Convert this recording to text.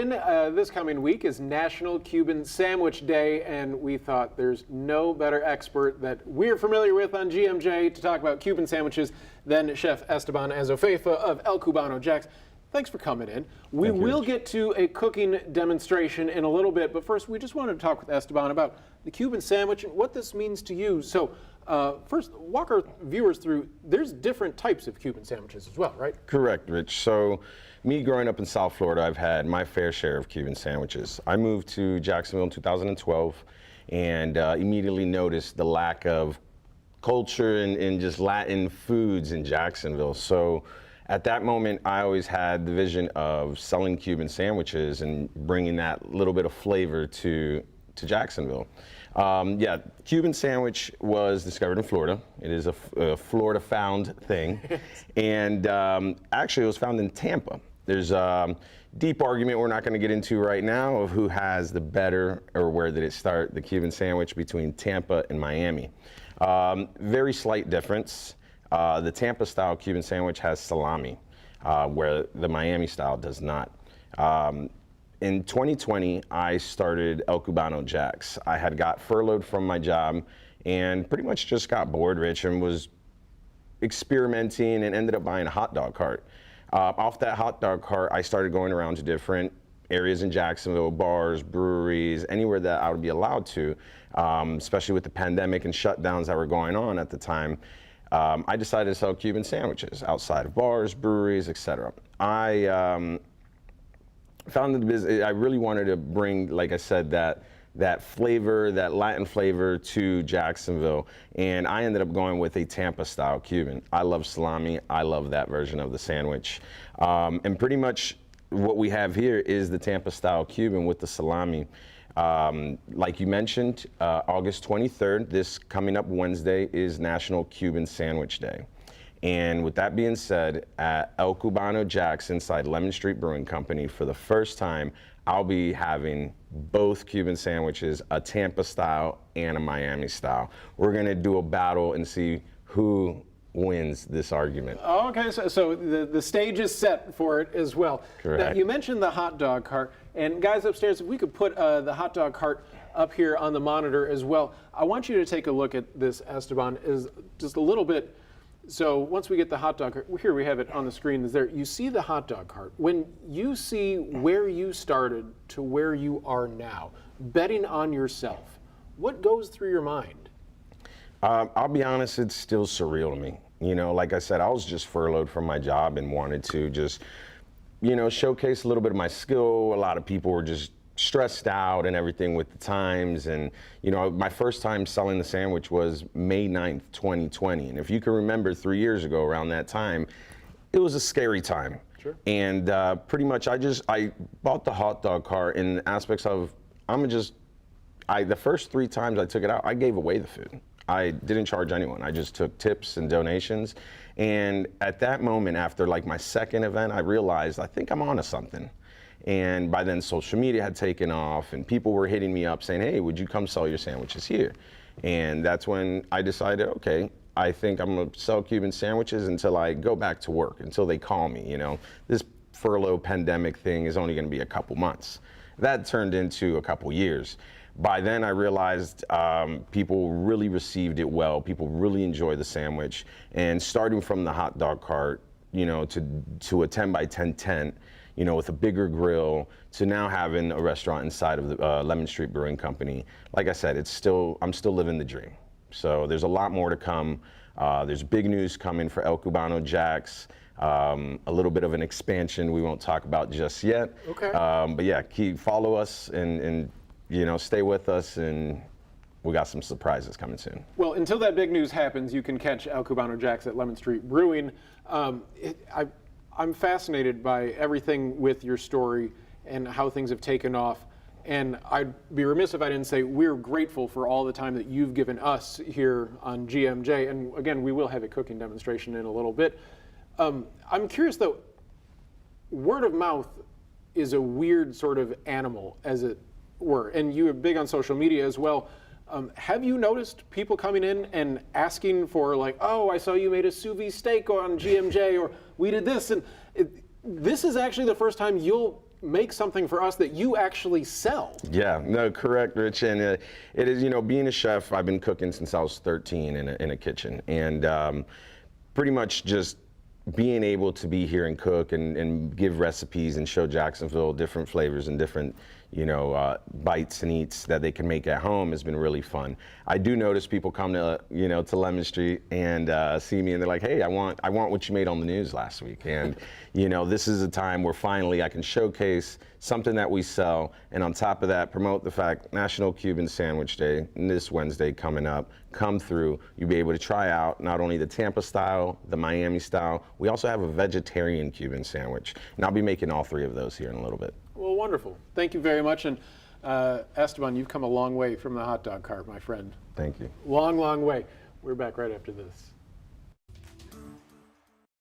This coming week is National Cuban Sandwich Day, and we thought there's no better expert that we're familiar with on GMJ to talk about Cuban sandwiches than Chef Estaban Azofeifa of El Cubano Jax. Thanks for coming in. We will get to a cooking demonstration in a little bit, but first we just wanted to talk with Estaban about the Cuban sandwich and what this means to you. So first, walk our viewers through, there's different types of Cuban sandwiches as well, right? Correct, Rich. So me growing up in South Florida, I've had my fair share of Cuban sandwiches. I moved to Jacksonville in 2012 and immediately noticed the lack of culture and just Latin foods in Jacksonville. So at that moment, I always had the vision of selling Cuban sandwiches and bringing that little bit of flavor to Jacksonville. Yeah, Cuban sandwich was discovered in Florida. It is a Florida-found thing. And actually, it was found in Tampa. There's a deep argument we're not going to get into right now of who has the better, or where did it start, the Cuban sandwich between Tampa and Miami. Very slight difference. The Tampa-style Cuban sandwich has salami, where the Miami style does not. In 2020, I started El Cubano Jax. I had got furloughed from my job and pretty much just got bored, Rich, and was experimenting and ended up buying a hot dog cart. Off that hot dog cart, I started going around to different areas in Jacksonville, bars, breweries, anywhere that I would be allowed to, especially with the pandemic and shutdowns that were going on at the time. I decided to sell Cuban sandwiches outside of bars, breweries, etc. I founded the business. I really wanted to bring, like I said, that flavor, that Latin flavor to Jacksonville, and I ended up going with a Tampa-style Cuban. I love salami. I love that version of the sandwich, and pretty much what we have here is the Tampa-style Cuban with the salami. Like you mentioned, August 23rd, this coming up Wednesday, is National Cuban Sandwich Day. And with that being said, at El Cubano Jax inside Lemon Street Brewing Company, for the first time, I'll be having both Cuban sandwiches, a Tampa style and a Miami style. We're gonna do a battle and see who wins this argument. Okay, so the stage is set for it as well. Correct. Now, you mentioned the hot dog cart, and guys upstairs, if we could put the hot dog cart up here on the monitor as well. I want you to take a look at this, Estaban, is just a little bit. So once we get the hot dog cart, here we have it on the screen, is there, you see the hot dog cart. When you see where you started to where you are now, betting on yourself, what goes through your mind? I'll be honest, it's still surreal to me. You know, like I said, I was just furloughed from my job and wanted to just, you know, showcase a little bit of my skill. A lot of people were just stressed out and everything with the times. And, you know, my first time selling the sandwich was May 9th, 2020. And if you can remember 3 years ago around that time, it was a scary time. Sure. And pretty much I bought the hot dog cart in aspects of, the first 3 times I took it out, I gave away the food. I didn't charge anyone. I just took tips and donations. And at that moment, after like my second event, I realized I think I'm onto something. And by then social media had taken off and people were hitting me up saying, hey, would you come sell your sandwiches here? And that's when I decided, okay, I think I'm gonna sell Cuban sandwiches until I go back to work, until they call me, you know. This furlough pandemic thing is only gonna be a couple months. That turned into a couple years. By then I realized people really received it well. People really enjoy the sandwich. And starting from the hot dog cart, you know, to a 10 by 10 tent, you know, with a bigger grill, to now having a restaurant inside of the Lemon Street Brewing Company. Like I said, I'm still living the dream. So there's a lot more to come. There's big news coming for El Cubano Jax. A little bit of an expansion we won't talk about just yet. Okay. But yeah, follow us and you know, stay with us, and we got some surprises coming soon. Well, until that big news happens, you can catch El Cubano Jax at Lemon Street Brewing. I'm fascinated by everything with your story and how things have taken off. And I'd be remiss if I didn't say we're grateful for all the time that you've given us here on GMJ. And again, we will have a cooking demonstration in a little bit. I'm curious though, word of mouth is a weird sort of animal, as it were. And you are big on social media as well. Have you noticed people coming in and asking for like, oh, I saw you made a sous vide steak on GMJ, or we did this, and this is actually the first time you'll make something for us that you actually sell. Yeah, no, correct, Rich. And it is, being a chef, I've been cooking since I was 13 in a kitchen. And pretty much just being able to be here and cook and give recipes and show Jacksonville different flavors and different, bites and eats that they can make at home has been really fun. I do notice people come to, to Lemon Street and see me and they're like, hey, I want what you made on the news last week. And, this is a time where finally I can showcase something that we sell, and on top of that, promote the fact National Cuban Sandwich Day this Wednesday coming up. Come through. You'll be able to try out not only the Tampa style, the Miami style. We also have a vegetarian Cuban sandwich, and I'll be making all three of those here in a little bit. Well, wonderful. Thank you very much. And Esteban, you've come a long way from the hot dog cart, my friend. Thank you. Long, long way. We're back right after this.